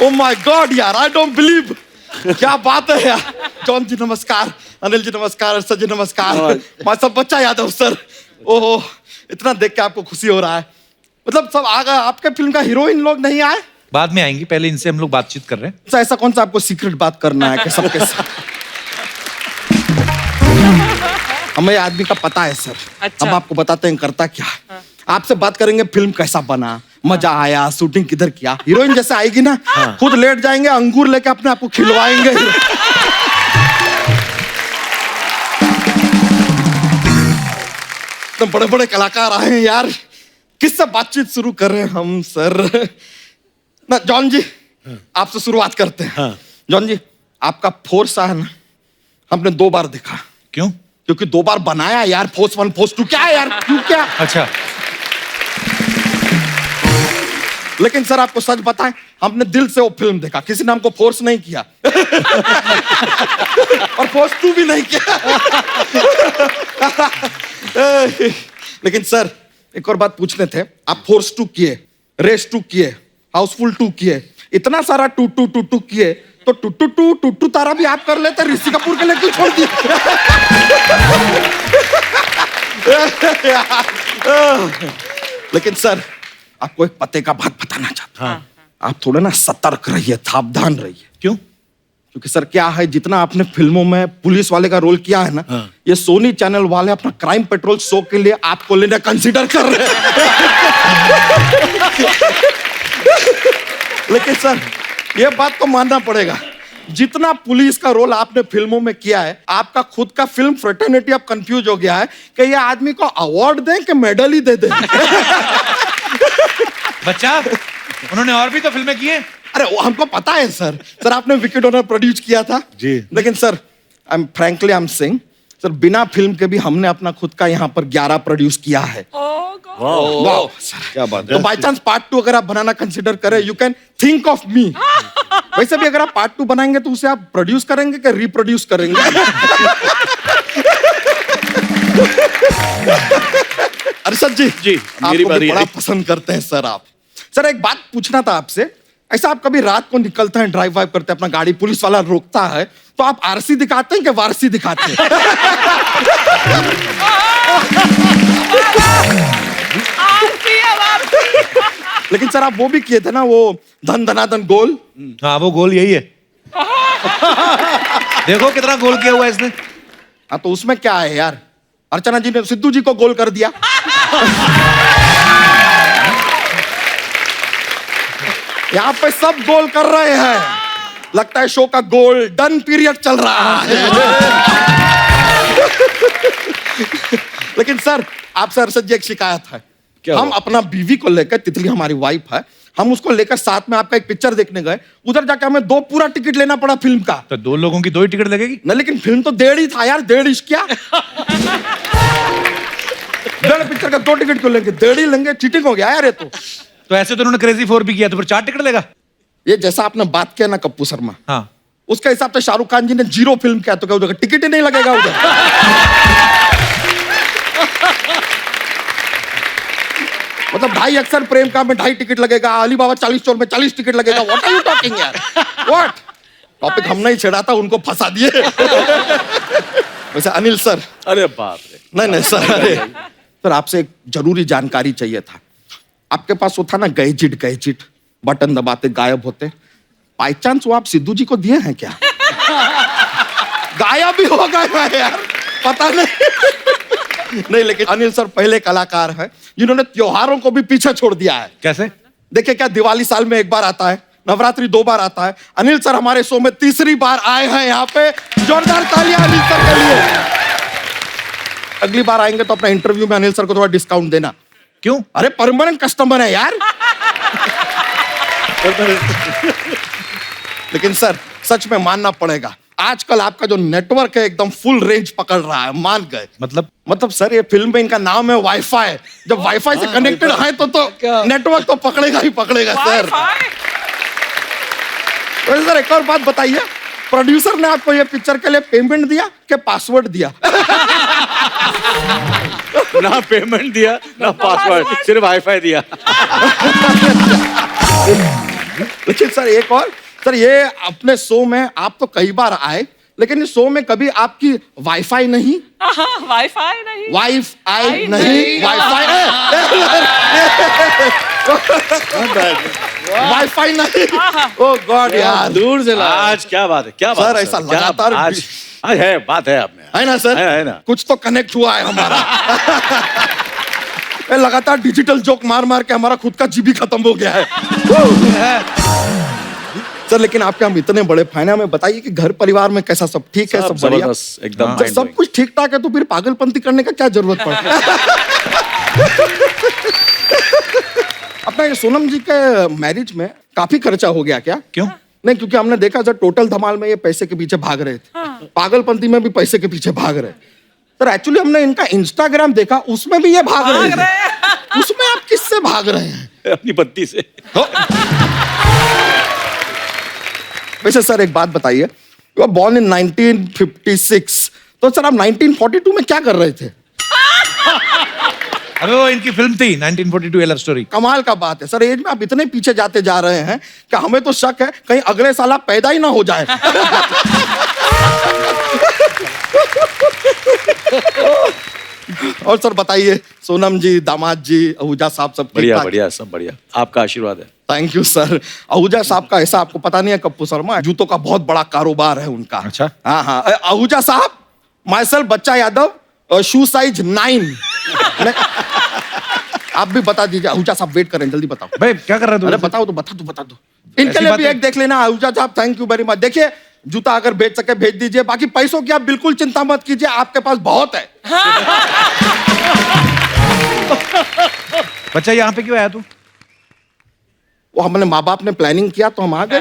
Oh my God यार, I don't believe. क्या बात है यार। जॉन जी नमस्कार, अनिल जी नमस्कार, अर्षद जी नमस्कार। मैं सब बच्चा यादव सर। ओहो, इतना देख के आपको खुशी हो रहा है। मतलब सब आ गए, आपके फिल्म का हीरोइन लोग नहीं आए? बाद में आएंगी, पहले इनसे हम लोग बातचीत कर रहे हैं। तो ऐसा कौन सा आपको सीक्रेट बात करना है कि सबके साथ? हमें आदमी का पता है सर। अच्छा। हम आपको बताते हैं करता क्या है। आपसे बात करेंगे फिल्म कैसा बना, मजा आया, शूटिंग किधर किया। हीरोइन जैसे आएगी ना, खुद लेट जाएंगे, अंगूर लेके अपने आप को खिलवाएंगे। तो बड़े बड़े कलाकार आए हैं यार, किससे बातचीत शुरू कर रहे हैं हम सर? ना जॉन जी, आपसे शुरुआत करते हैं। जॉन जी, आपका फोर्स है ना, हमने 2 बार देखा। क्यों? क्योंकि 2 बार बनाया यार, फोर्स 1 फोर्स 2 क्या है यार, क्यों क्या? अच्छा। लेकिन सर आपको सच बताएं, हमने दिल से वो फिल्म देखा, किसी ने हमको फोर्स नहीं किया। और फोर्स 2 भी नहीं किया। लेकिन सर एक और बात पूछने थे, आप फोर्स 2 किए, रेस 2 किए, हाउसफुल 2 किए, इतना सारा टू किए, तो टू तारा भी आप कर लेते, ऋषि कपूर के लिए क्यों छोड़ दिए? लेकिन सर आपको एक पते का बात बताना चाहता हूं। आप थोड़े ना सतर्क रहिए, सावधान रहिए। क्यों? क्योंकि सर क्या है, जितना आपने फिल्मों में पुलिस वाले का रोल किया है ना, ये सोनी चैनल वाले अपना क्राइम पेट्रोल शो के लिए आपको लेना कंसीडर कर रहे हैं। लेकिन सर ये बात तो मानना पड़ेगा, जितना पुलिस का रोल आपने फिल्मों में किया है, आपका खुद का फिल्म फ्रेटर्निटी अब कंफ्यूज हो गया है कि ये आदमी को अवार्ड दें कि मेडल ही दे दें। बच्चा, उन्होंने और भी तो फिल्में की हैं। अरे वो हमको पता है सर। सर आपने विकेट ऑनर प्रोड्यूस किया था जी। लेकिन sir frankly I am saying sir, बिना फिल्म के भी हमने अपना खुद का यहाँ पर 11 प्रोड्यूस किया है। वाह सर, क्या बात है। तो बाय चांस पार्ट 2 अगर आप बनाना कंसीडर करें, you can think of me. वैसे भी अगर आप पार्ट 2 बनाएंगे तो उसे आप प्रोड्यूस करेंगे कि रिप्रोड्यूस करेंगे? अर्षद जी, मेरी आपको बारी भी बड़ा है। पसंद करते हैं सर आप। सर एक बात पूछना था आपसे, ऐसा आप कभी रात को निकलते हैं, ड्राइव वाइव करते हैं, अपना गाड़ी पुलिस वाला रोकता है, तो आप आरसी दिखाते हैं कि वारसी दिखाते हैं? लेकिन सर आप वो भी किए थे ना, वो धन धनाधन गोल। हाँ, वो गोल यही है। देखो कितना गोल किया हुआ है इसने। हाँ तो उसमें क्या है यार, अर्चना जी ने सिद्धू जी को गोल कर दिया। यहाँ पे सब गोल कर रहे हैं, लगता है शो का गोल्डन पीरियड चल रहा है। लेकिन सर आपसे अर्षद जी एक शिकायत है। हम अपना बीवी को लेकर, तितली हमारी वाइफ है, हम उसको लेकर साथ में आपका एक पिक्चर देखने गए, उधर जाके हमें 2 पूरा टिकट लेना पड़ा फिल्म का। तो 2 लोगों की 2 ही टिकट लगेगी ना, लेकिन फिल्म तो 1.5 ही था यार, 1.5 इश्क क्या। 1.5 पिक्चर का 2 टिकट क्यों लेंगे? 1.5 ही लेंगे, चीटिंग हो गया यार ये तो। तो ऐसे तो उन्होंने क्रेजी 4 भी किया, तो फिर 4 टिकट लेगा। ये जैसा आपने बात किया ना कप्पू शर्मा, हाँ, उसके हिसाब से शाहरुख खान जी ने 0 फिल्म किया, तो क्या उधर टिकट ही नहीं लगेगा उधर? मतलब 2.5 अक्षर प्रेम का में 2.5 टिकट लगेगा, अली बाबा 40 चोर में 40 टिकट लगेगा। व्हाट आर यू टॉकिंग यार, व्हाट? टॉपिक हमने ही छेड़ा था, उनको फंसा दिए। वैसे अनिल सर, अरे बाप रे। नहीं सर, अरे सर आपसे एक जरूरी जानकारी चाहिए था। आपके पास वो था ना गैजेट, बटन दबाते गायब होते, बाई चांस वो आप सिद्धू जी को दिए हैं क्या? गायब भी हो गए यार, पता नहीं। नहीं लेकिन अनिल सर पहले कलाकार हैं जिन्होंने त्योहारों को भी पीछे छोड़ दिया है। कैसे? देखिए क्या, दिवाली साल में 1 बार आता है, नवरात्रि 2 बार आता है। अनिल सर हमारे शो में 3री बार आए हैं यहाँ पे। जोरदार तालियां अनिल सर के लिए। अगली बार आएंगे तो अपना इंटरव्यू में अनिल सर को थोड़ा डिस्काउंट देना। क्यों? अरे परमानेंट कस्टमर है यार। लेकिन सर सच में मानना पड़ेगा, आजकल आपका जो नेटवर्क है एकदम फुल रेंज पकड़ रहा है, मान गए। मतलब सर ये फिल्म में इनका नाम है वाईफाई। जब वाईफाई से कनेक्टेड है तो नेटवर्क तो पकड़ेगा ही पकड़ेगा सर। वैसे सर एक और बात बताइए, प्रोड्यूसर ने आपको ये पिक्चर के लिए पेमेंट दिया कि पासवर्ड दिया? ना पेमेंट दिया ना पासवर्ड, सिर्फ वाईफाई दिया। लेकिन सर एक और, सर ये अपने शो में आप तो कई बार आए, लेकिन इस शो में कभी आपकी वाईफाई नहीं? वाईफाई नहीं, वाईफाई नहीं, वाईफाई वाईफाई नहीं। ओ गॉड यार, दूर से आज क्या बात है, क्या बात सर है, ऐसा क्या लगातार आज आज है बात है आप में, है ना सर? है ना? कुछ तो कनेक्ट हुआ है हमारा। ये लगातार डिजिटल जोक मार मार के हमारा खुद का जीबी खत्म हो गया है। सर लेकिन आपके हम इतने बड़े फैन हैं, हमें बताइए कि घर परिवार में कैसा, सब ठीक है? सब बढ़िया? जबरदस्त, एकदम जब सब कुछ ठीक ठाक है तो फिर पागलपंती करने का क्या जरूरत पड़ता है? अपना ये सोनम जी के मैरिज में काफी खर्चा हो गया क्या? क्यों? नहीं, क्योंकि हमने देखा सर टोटल धमाल में ये पैसे के पीछे भाग रहे थे, पागलपंती में भी पैसे के पीछे भाग रहे। सर एक्चुअली हमने इनका इंस्टाग्राम देखा, उसमें भी ये भाग रहे हैं। उसमें आप किससे भाग रहे हैं? अपनी पत्नी से। वैसे सर एक बात बताइए, यू आर बॉर्न इन 1956, तो सर आप 1942 में क्या कर रहे थे? अबे वो इनकी फिल्म थी 1942 लव स्टोरी। कमाल का बात है सर, एज में आप इतने पीछे जाते जा रहे हैं कि हमें तो शक है कहीं अगले साल आप पैदा ही ना हो जाए। और सर बताइए, सोनम जी, दामाद जी, आहूजा साहब सब बढ़िया ठीक-ठाक? बढ़िया, सब बढ़िया, आपका आशीर्वाद है। Thank you sir. आहूजा साहब का ऐसा आपको पता नहीं है, कप्पू शर्मा जूतों का बहुत बड़ा कारोबार है उनका। अच्छा। हाँ हाँ, आहूजा साहब, माई सेल्फ बच्चा यादव, शू साइज 9। आप भी बता दीजिए। आहूजा साहब वेट करें, जल्दी बताओ। भाई क्या कर रहे हो अरे तुम? बताओ तो, बता दो। इनके ऐसी लिए बात भी है। एक देख लेना। आहूजा साहब थैंक यू वेरी मच। देखिए जूता अगर भेज सके भेज दीजिए, बाकी पैसों की आप बिल्कुल चिंता मत कीजिए, आपके पास बहुत है। बच्चा यहाँ पे क्यों आया तू? वो हमने माँ बाप ने प्लानिंग किया तो हम आ गए।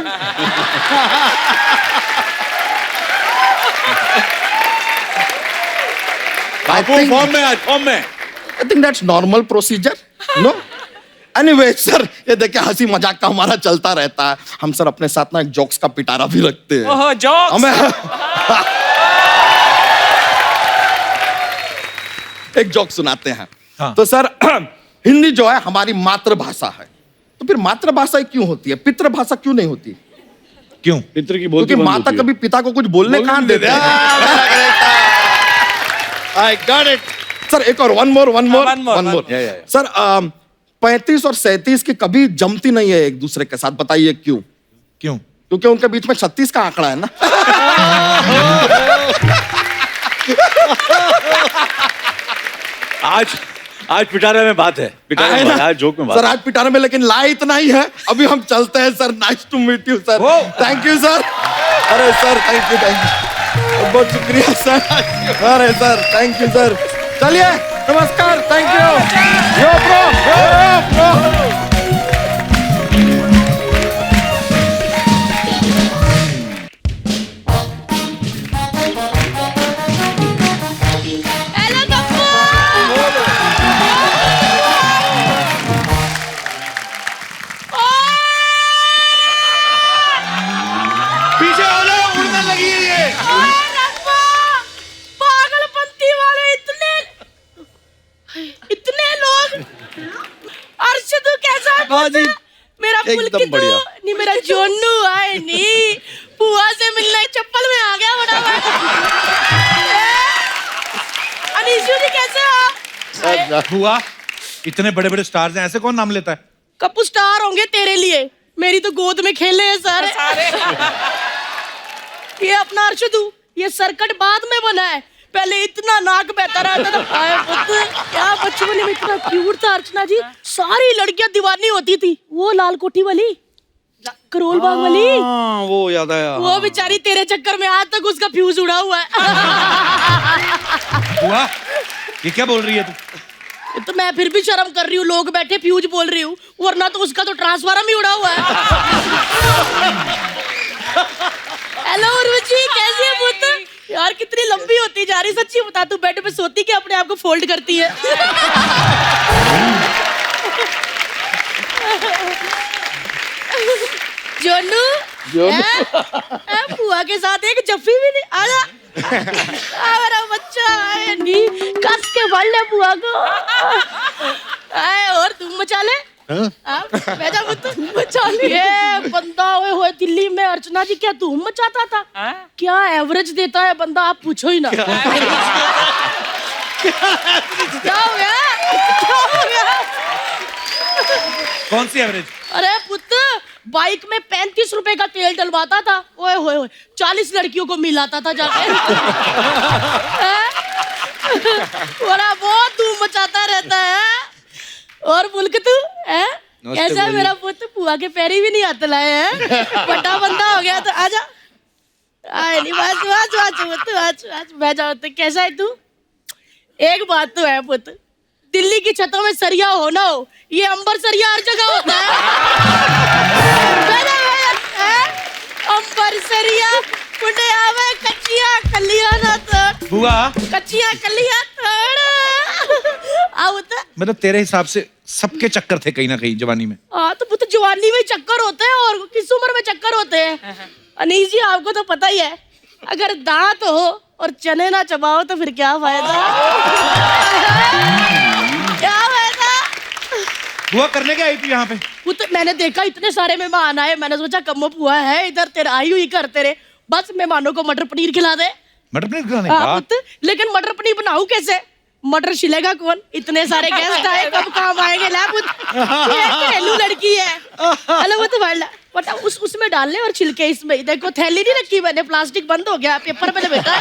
फॉर्म में I think that's normal procedure, no? Anyway, sir ये देखिए हंसी मजाक का हमारा चलता रहता है। हम सर अपने साथ ना एक जोक्स का पिटारा भी रखते हैं। ओह जोक्स। हमें एक जोक सुनाते हैं। हाँ। तो सर हिंदी जो है हमारी मातृभाषा है, तो फिर मातृभाषा क्यों होती है, पितृभाषा क्यों नहीं होती? क्यों? पितृ की क्योंकि माता कभी पिता को कुछ बोलने कहाँ देते हैं। I got it. सर एक और, वन मोर। Yeah. सर 35 और 37 की कभी जमती नहीं है एक दूसरे के साथ, बताइए क्यों? क्यों? क्योंकि उनके बीच में 36 का आंकड़ा है ना। आज पिटारे में बात है, पिटारे में, आज जोक में बात सर आज पिटारे में, लेकिन ला इतना ही है। अभी हम चलते हैं sir. Nice to meet you sir. Thank you sir. अरे सर थैंक यू, बहुत शुक्रिया सर। अरे सर थैंक यू सर। चलिए नमस्कार, thank you. Yo bro. Hello Kappu. पीछे हो जाओ, उड़ने लगी है ये। पागलपंती वाले इतने लोग। अर्शद तू कैसा है? बाजी मेरा एकदम पुलकित बढ़िया। नहीं, मेरा जोनू आए नहीं, बुआ से मिलने चप्पल में आ गया बड़ा। अनीशु जी कैसे हो आप? हुआ इतने बड़े बड़े स्टार्स हैं, ऐसे कौन नाम लेता है? कप्पू स्टार होंगे तेरे लिए, मेरी तो गोद में खेले हैं सारे। ये अपना अर्शदू, ये सरकट बाद में बना है, पहले इतना नाक बहता रहता था। हाय पुत्र, क्या बचपन में इतना क्यूट था अर्चना जी, सारी लड़कियां दीवानी होती थी। वो लाल कोठी वाली, करोल बाग वाली, वो याद आया। वो बेचारी तेरे चक्कर में आज तक उसका फ्यूज उड़ा हुआ है। हुआ ये क्या बोल रही है तू? तो मैं फिर भी शर्म कर रही हूँ, लोग बैठे फ्यूज बोल रही हूँ, वरना तो उसका तो ट्रांसफार्मर ही उड़ा हुआ है। हेलो उर्वशी, कैसी है पुत्र? यार कितनी लंबी होती जा रही, सच्ची बता, तू बेड पे सोती कि अपने आप को फोल्ड करती है? जोनू, बुआ के साथ एक जफ्फी भी नहीं। आजा मेरा बच्चा है, नहीं कस के बढ़ ले बुआ को। और तुम मचा ले। बेजा पुत मचा लिए बंदा ओए होए दिल्ली में अर्चना जी क्या धूम मचाता था क्या एवरेज देता है बंदा आप पूछो ही ना क्या हो गया कौन सी एवरेज? अरे पुत्र बाइक में 35 रुपए का तेल डलवाता था ओए होए होए 40 लड़कियों को मिलाता था जाके बड़ा बहुत धूम मचाता रहता है। और मुल्क तू है कैसा है मेरा पुत्र बुआ के पैरी भी नहीं हाथ लाए हैं बड़ा बंदा हो गया तो आजा आए नहीं आज बैठ जाओ तो कैसा है तू। एक बात तो है पुत्र दिल्ली की छतों में सरिया हो ना हो ये अंबर सरिया हर जगह होता है अंबर सरिया कुंडे आवे कच्चिया कलिया ना तोड़ बुआ कच्चिया कलिया तोड़ आओ तो मतलब तेरे हिसाब से सबके चक्कर थे कहीं ना कहीं जवानी में। हाँ तो पुत्र जवानी में चक्कर होते हैं और किस उम्र में चक्कर होते हैं। अनीस जी आपको तो पता ही है अगर दांत हो और चने ना चबाओ तो फिर क्या फायदा क्या फायदा। बुआ करने क्या आई थी यहाँ पे? पुत्र मैंने देखा इतने सारे मेहमान आए मैंने सोचा कम्मो बुआ है इधर तेरा आई हुई कर तेरे बस मेहमानों को मटर पनीर खिला दे। मटर पनीर खिलाने हाँ का? पुत्र लेकिन मटर पनीर बनाऊं कैसे मटर छिलेगा कौन इतने सारे गेस्ट आए कब काम आएंगे ला पुत्र ये घरेलू लड़की है हेलो वो तो बटा उसमें डालने और छिलके इसमें देखो थैली नहीं रखी मैंने प्लास्टिक बंद हो गया पेपर पे बेटा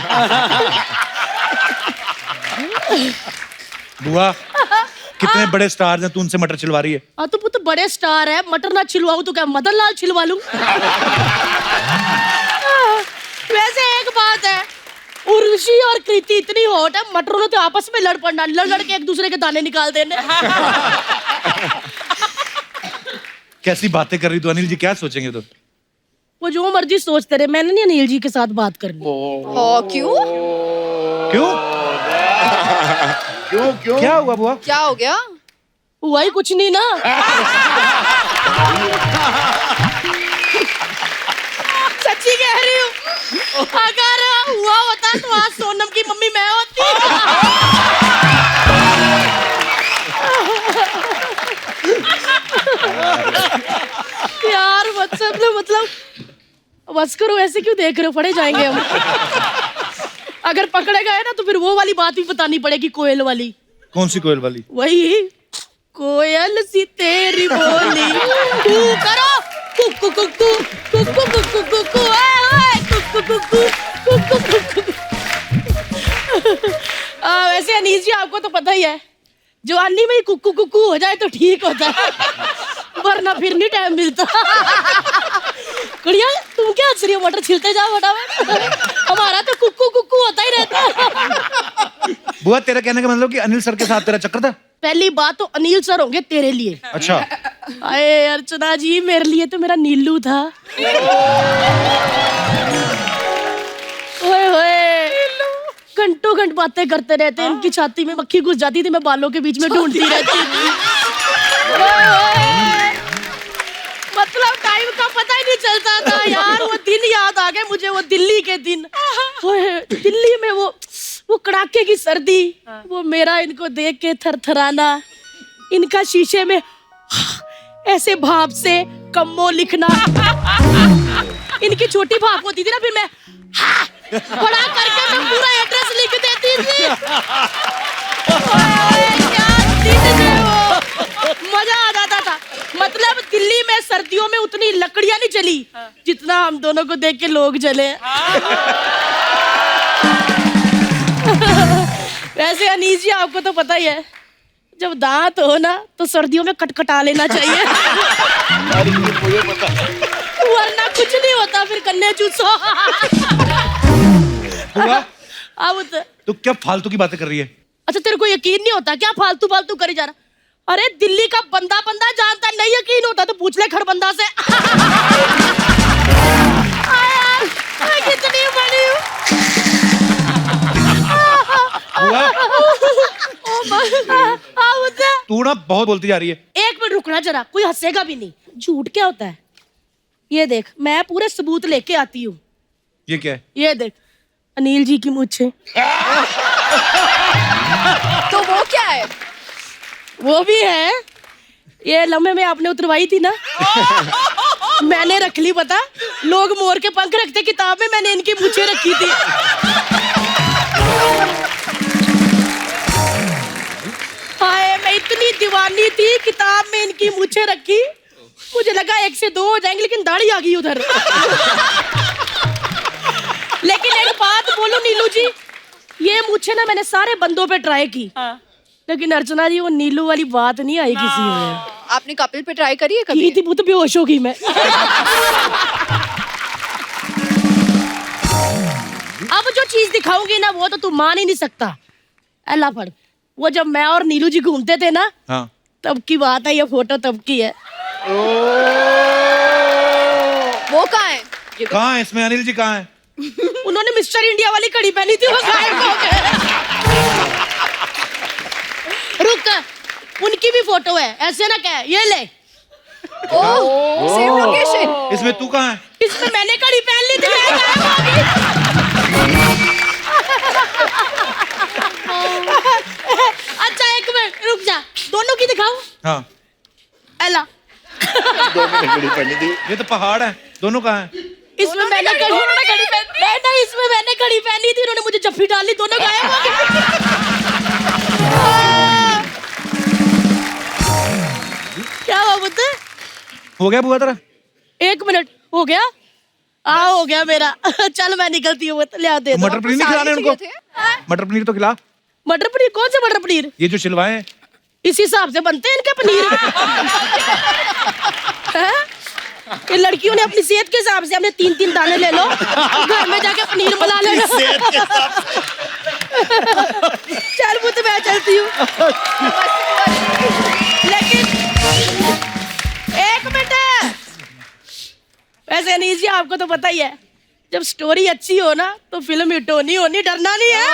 बुआ कितने बड़े स्टार हैं तू उनसे मटर छिलवा रही है? हाँ तो पुत्र बड़े स्टार है मटर ना छिलवाऊं तो क्या मदन लाल छिलवा लूं। वैसे एक बात है उर्वशी और कृति इतनी हॉट है मटरों ने तो आपस में लड़ पड़ना लड़ के एक दूसरे के दाने निकाल देने। कैसी बातें कर रही तू? अनिल जी क्या सोचेंगे तो? वो जो मर्जी सोचते रहे मैंने नहीं अनिल जी के साथ बात करनी। क्यों? क्यों क्यों क्यों क्या हुआ बुआ? क्या हो गया? हुआ ही कुछ नहीं ना। सच्ची कह रही हूँ अगर हुआ होता तो आज सोनम की मम्मी मैं होती। यार मतलब बस करो ऐसे क्यों देख रहे हो पड़े जाएंगे हम। अगर पकड़े गए ना तो फिर वो वाली बात भी बतानी पड़ेगी कोयल वाली। कौन सी कोयल वाली? वही कोयल सी तेरी बोली कू करो कुकु कुकु कुकु कुकु कुकु कुकु कुकु कुकु कुकु। वैसे अनीस जी आपको तो पता ही है जवानी में ही कुकु कुकु हो जाए तो ठीक होता है वरना फिर नहीं टाइम मिलता। कुड़िया तुम क्या हंस रही हो मटर छिलते जाओ फटाफट हमारा तो कुकु कुकु होता ही रहता। बुआ तेरा कहने का मतलब कि अनिल सर के साथ तेरा चक्कर था? पहली बात तो अनिल सर होंगे तेरे लिए। अच्छा अरे अर्चना जी मेरे लिए तो मेरा नीलू था। ओए होए घंटों घंट बातें करते रहते इनकी छाती में मक्खी घुस जाती थी मैं बालों के बीच में ढूंढती रहती थी। मतलब टाइम का पता ही नहीं चलता था यार। वो दिन याद आ गए मुझे वो दिल्ली के दिन। दिल्ली में वो कड़ाके की सर्दी वो मेरा इनको देख के थरथराना इनका शीशे में ऐसे भाप से कम्मो लिखना। इनकी छोटी भाप होती थी ना फिर मैं बड़ा करके मैं पूरा एड्रेस लिख देती थी। क्या दिन थे वो मजा आ जाता था। मतलब दिल्ली में सर्दियों में उतनी लकड़ियां नहीं चली जितना हम दोनों को देख के लोग जले। वैसे अनीस जी आपको तो पता ही है जब दांत हो ना तो सर्दियों में कटकटा लेना चाहिए वरना कुछ नहीं होता फिर कन्ने चूसो। अब तो क्या फालतू की बातें कर रही है? अच्छा तेरे को यकीन नहीं होता क्या फालतू फालतू करी जा रहा? अरे दिल्ली का बंदा जानता नहीं यकीन होता तो पूछ ले खड़बंदा से। यार कितनी बड़ी हूँ। तू ना बहुत बोलती जा रही है। एक मिनट रुकना जरा कोई हंसेगा भी नहीं। झूठ क्या होता है ये देख मैं पूरे सबूत लेके आती हूँ। ये क्या है? ये देख अनिल जी की मूंछें। तो वो क्या है? वो भी है ये लम्हे में आपने उतरवाई थी ना, मैंने रख ली। पता, लोग मोर के पंख रखते किताब में, मैंने इनकी मूछें रखी थी। हाय, मैं इतनी दीवानी थी, किताब में इनकी मूछें रखी। मुझे लगा 1 से 2 हो जाएंगे, लेकिन दाढ़ी आ गई उधर। लेकिन एक बात बोलूं नीलू जी, ये मूछें ना मैंने सारे बंदों पे ट्राई की, लेकिन अर्चना जी वो नीलू वाली बात नहीं आई किसी में। आपने कपिल पे ट्राई करी है कभी? की थी, वो तो बेहोश हो गई मैं। अब जो चीज दिखाऊंगी ना वो तो तू मान ही नहीं सकता। अल्लाह फड़, वो जब मैं और नीलू जी घूमते थे ना, हाँ। तब की बात है, ये फोटो तब की है। वो कहाँ है? कहाँ है इसमें अनिल जी, कहाँ है? उन्होंने मिस्टर इंडिया वाली कड़ी पहनी थी, वो गायब हो गए। रुक, उनकी भी फोटो है, ऐसे ना कह। ये ले। ओह, सेम लोकेशन। इसमें तू कहाँ है? इसमें मैंने कड़ी पहन ली थी, मैं गायब हो गई। अच्छा एक मिनट रुक जा, दोनों की दिखाऊं? हाँ। एला, ये तो पहाड़ है, दोनों कहाँ है? इसमें मैंने कड़ी पहनी, नहीं इसमें मैंने कड़ी पहनी थी, उन्होंने मुझे जफ्फी डाली, दोनों गायब हो गए। क्या हुआ बुद्ध? हो गया बुआ तेरा? 1 मिनट हो गया? हो गया मेरा। चल मैं निकलती हूँ, ले आ दे दो। मटर पनीर नहीं खिलाने उनको? मटर पनीर तो खिला। मटर पनीर? कौन से मटर पनीर? ये जो छिलवाए हैं। इस हिसाब से बनते हैं इनके पनीर। हैं? ये लड़कियों ने अपनी सेहत के हिसाब से हमने 3-3 दाने ले लो, घर में जाके पनीर बना लेना। चल बुद्ध मैं चलती हूँ। लेकिन 1 मिनट, वैसे अनीस जी आपको तो पता ही है, जब स्टोरी अच्छी हो ना तो फिल्म हिट होनी होनी, डरना नहीं है।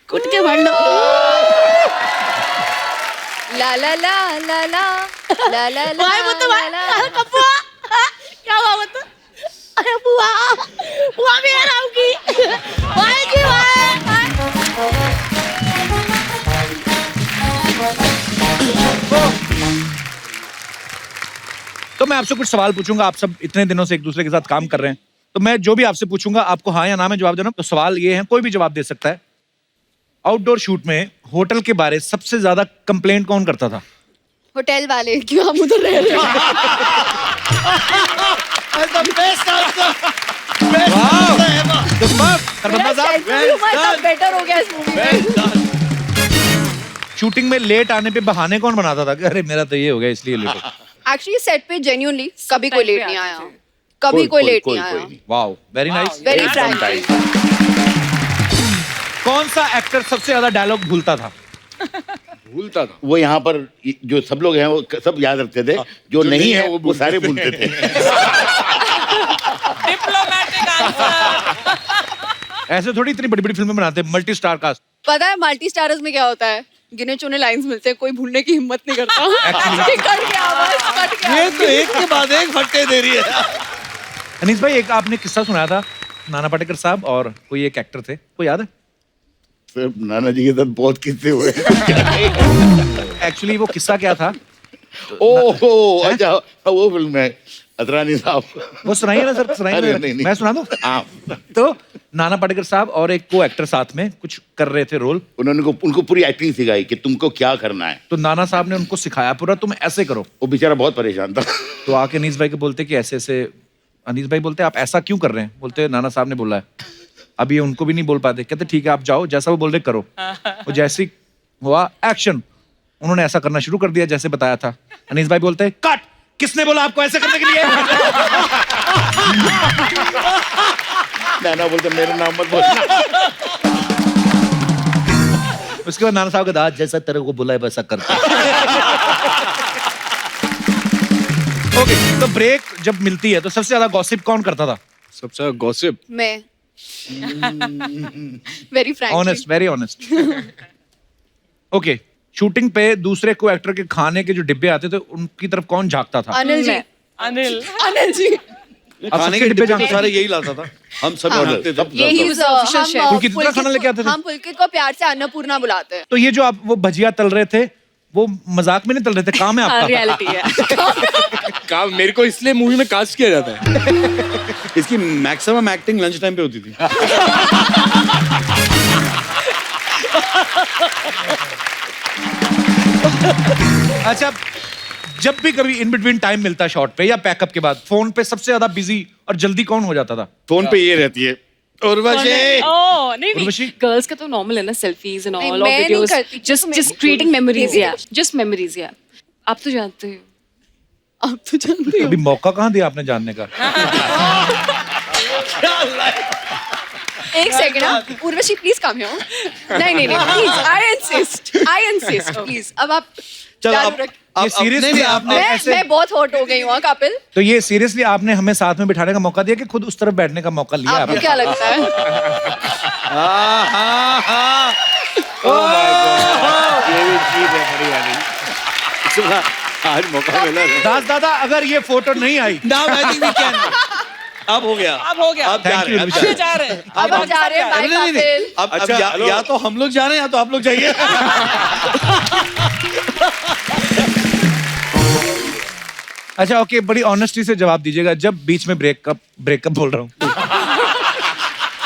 कुट के भर लो। ला ला ला ला ला ला ला ला। भाई बुद्ध भाई, कपुआ क्या हुआ बुद्ध? अरे बुआ, बुआ भी आराम की। भाई जी भाई। तो मैं आपसे कुछ सवाल पूछूंगा, आप सब इतने दिनों से एक दूसरे के साथ काम कर रहे हैं, तो मैं जो भी आपसे पूछूंगा आपको हाँ या ना में जवाब देना। तो सवाल ये है, कोई भी जवाब दे सकता है। आउटडोर शूट में होटल के बारे सबसे ज्यादा कंप्लेंट कौन करता था? होटल वाले, क्यों हम उधर रह रहे हैं? बेटर हो गया इस मूवी में। शूटिंग में लेट आने पे बहाने कौन बनाता था? अरे मेरा तो ये हो गया इसलिए लेट हो। एक्चुअली सेट पे जेन्युइनली कभी कोई लेट नहीं आया, कभी कोई लेट नहीं आया। Wow, very nice. Very frankly. कौन सा एक्टर सबसे ज्यादा डायलॉग भूलता था? भूलता था वो, यहाँ पर जो सब लोग हैं वो सब याद रखते थे, जो नहीं है वो सारे भूलते थे। Diplomatic answer. ऐसे थोड़ी इतनी बड़ी बड़ी फिल्में बनाते हैं, मल्टी स्टार कास्ट। पता है मल्टी स्टारर्स में क्या होता है? गिने चुने लाइंस मिलते हैं, कोई भूलने की हिम्मत नहीं करता। कट गया बस, कट गया। ये तो एक के बाद एक फट्टे दे रही है। अनीस भाई, एक आपने किस्सा सुनाया था, नाना पाटेकर साहब और कोई एक एक्टर थे, कोई याद है? सर नाना जी के साथ बहुत किस्से हुए। एक्चुअली वो किस्सा क्या था? ओहो, अच्छा वो फिल्म है अतरानी साहब। वो सुनाइए ना सर, सुनाइए अरे ना। नहीं, नहीं। मैं सुना दूं? तो नाना पाटेकर साहब और एक को एक्टर साथ में कुछ कर रहे थे रोल। उन्होंने उनको पूरी एक्टिंग सिखाई कि तुमको क्या करना है। तो नाना साहब ने उनको सिखाया पूरा, तुम ऐसे करो। वो बेचारा बहुत परेशान था। तो आके अनीस भाई को बोलते कि ऐसे ऐसे। अनीस भाई बोलते आप ऐसा क्यों कर रहे हैं? बोलते नाना साहब ने बोला है। अब ये उनको भी नहीं बोल पाते, कहते ठीक है आप जाओ, जैसा वो बोल रहे करो। वो जैसे ही हुआ एक्शन, उन्होंने ऐसा करना शुरू कर दिया जैसे बताया था। अनीस भाई बोलते कट, किसने बोला आपको ऐसे करने के लिए? नाना बोलते मेरा नाम मत बोलना। उसके बाद नाना साहब का दाद, जैसा तेरे को बोला है वैसा करते। ओके, तो ब्रेक जब मिलती है तो सबसे ज्यादा गॉसिप कौन करता था? सबसे गॉसिप मैं। Very frankly. Honest, very honest. Okay, shooting पे दूसरे को एक्टर के खाने के जो डिब्बे आते थे उनकी तरफ कौन झांकता था? अनिल जी। अनिल। अनिल जी। खाने के डिब्बे जाते सारे यही लाता था। हम सब बनाते थे। ये ही ऑफिशियल शेफ। पुलकित कितना खाना लेके आते थे? हम पुलकित को प्यार से अन्नपूर्णा बुलाते हैं। तो ये जो आप वो भजिया तल रहे थे वो मजाक में नहीं तल रहे थे, काम है आपका? रियलिटी है। काम मेरे को इसलिए मूवी में कास्ट किया जाता है। इसकी मैक्सिमम एक्टिंग लंच टाइम पे होती थी। अच्छा, जब भी कभी इन बिटवीन टाइम मिलता शॉट पे या पैकअप के बाद, फोन पे सबसे ज्यादा बिजी और जल्दी कौन हो जाता था? फोन पे ये रहती है उर्वशी। ओह नहीं उर्वशी? गर्ल्स का तो नॉर्मल है ना, सेल्फीज एंड नहीं, ऑल मैं ऑफ नहीं वीडियोस, करती, जस्ट तो जस्ट मैं- क्रिएटिंग मेमोरीज या जस्ट मेमोरीज या आप तो जानते हो। आप तो जानते हो। अभी मौका कहाँ दिया आपने जानने का? एक second Urvashi please come here. नहीं प्लीज, आई इंसिस्ट प्लीज। अब आप चलो चालू अब रख- ये सीरियसली आपने ऐसे, मैं बहुत हॉट हो गई हूँ कपिल। तो ये सीरियसली आपने हमें साथ में बिठाने का मौका दिया कि खुद उस तरफ बैठने का मौका लिया आपको आपने? क्या लगता है? ये भी चीज है बड़ी वाली। सुना, आज मौका मिला है। दास दादा, अगर ये फोटो नहीं आई, now I think we can. अब हो गया। अब हो गया। अब जा रहे हैं, अब अभी जा रहे हैं। अब हम जा रहे हैं बाय नहीं, कपिल। अब अच्छा, या तो हम लोग जा रहे हैं या तो आप लोग जाइए। अच्छा ओके, बड़ी ऑनेस्टी से जवाब दीजिएगा, जब बीच में ब्रेकअप बोल रहा हूँ,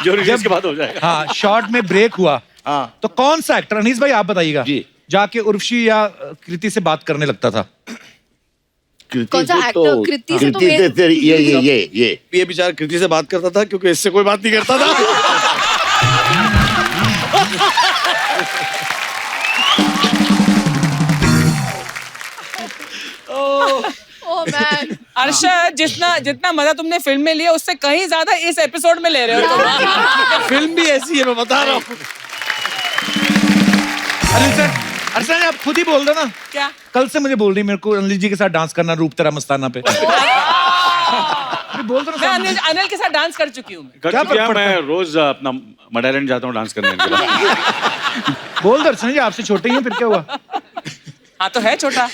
जो रिलीज के बाद हो जाएगा। हाँ, शॉर्ट में ब्रेक हुआ, हाँ। तो कौन सा एक्टर, अनीस भाई आप बताइएगा, जी। जाके उर्वशी या कृति से बात करने लगता था? कौन सा एक्टर? कृति से तो ये बेचारा कृति से बात करता था क्योंकि इससे कोई बात नहीं करता था। Oh man. अर्शद, जितना मजा तुमने फिल्म में लिया उससे कहीं ज्यादा इस एपिसोड में ले रहे हो तुम। फिल्म भी ऐसी है, मैं बता रहा हूँ। अरसलान आप खुद ही बोल रहे ना, क्या? कल से मुझे बोल रही मेरे को अनिल जी के साथ डांस करना रूप तेरा मस्ताना पे। बोल दो मैं अनिल के साथ डांस कर चुकी हूँ। क्या फर्क पड़ता मैं रोज अपना मडालैंड जाता हूँ डांस करने के लिए। बोल दो अरसलान जी, आपसे छोटे ही हैं, फिर क्या हुआ? हाँ तो है छोटा।